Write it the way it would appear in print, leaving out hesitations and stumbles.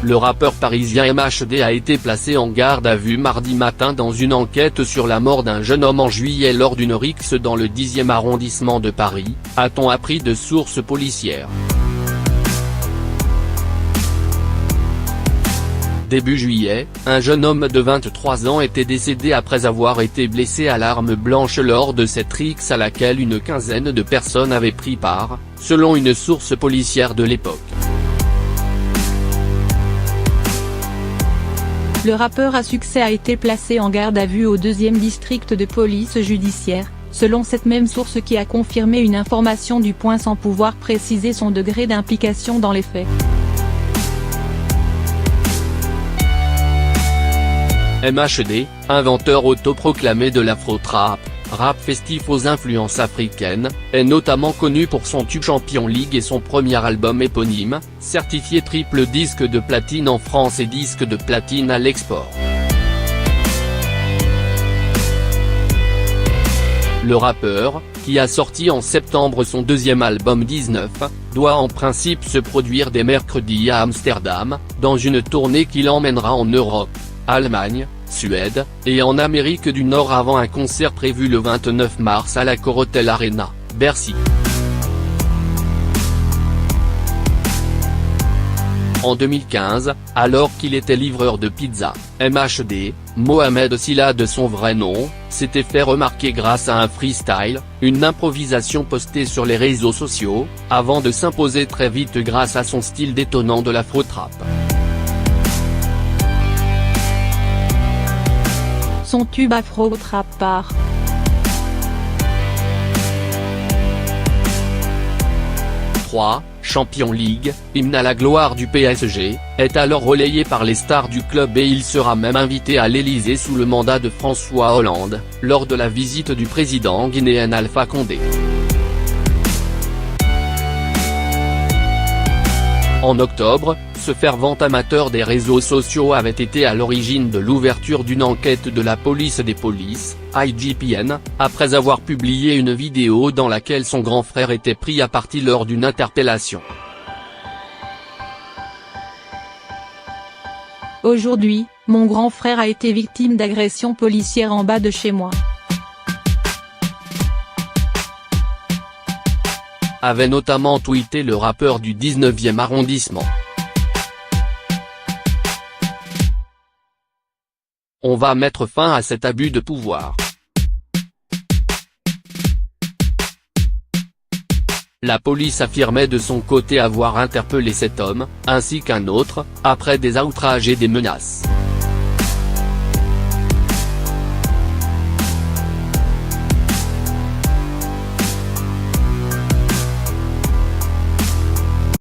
Le rappeur parisien MHD a été placé en garde à vue mardi matin dans une enquête sur la mort d'un jeune homme en juillet lors d'une rixe dans le 10e arrondissement de Paris, a-t-on appris de sources policières. Début juillet, un jeune homme de 23 ans était décédé après avoir été blessé à l'arme blanche lors de cette rixe à laquelle une quinzaine de personnes avaient pris part, selon une source policière de l'époque. Le rappeur à succès a été placé en garde à vue au 2e district de police judiciaire, selon cette même source qui a confirmé une information du Point sans pouvoir préciser son degré d'implication dans les faits. MHD, inventeur autoproclamé de l'afro-trap, rap festif aux influences africaines, est notamment connu pour son tube Champions League et son premier album éponyme, certifié triple disque de platine en France et disque de platine à l'export. Le rappeur, qui a sorti en septembre son deuxième album 19, doit en principe se produire dès mercredi à Amsterdam, dans une tournée qui l'emmènera en Europe, Allemagne, Suède, et en Amérique du Nord avant un concert prévu le 29 mars à l'Accor Hotel Arena, Bercy. En 2015, alors qu'il était livreur de pizza, MHD, Mohamed Sylla de son vrai nom, s'était fait remarquer grâce à un freestyle, une improvisation postée sur les réseaux sociaux, avant de s'imposer très vite grâce à son style détonnant de l'afro-trap. Son tube afro-trap par Champions League, hymne à la gloire du PSG, est alors relayé par les stars du club et il sera même invité à l'Elysée sous le mandat de François Hollande, lors de la visite du président guinéen Alpha Condé. En octobre, ce fervent amateur des réseaux sociaux avait été à l'origine de l'ouverture d'une enquête de la police des polices, IGPN, après avoir publié une vidéo dans laquelle son grand frère était pris à partie lors d'une interpellation. Aujourd'hui, mon grand frère a été victime d'agression policière en bas de chez moi. Avait notamment tweeté le rappeur du 19e arrondissement. On va mettre fin à cet abus de pouvoir. La police affirmait de son côté avoir interpellé cet homme, ainsi qu'un autre, après des outrages et des menaces.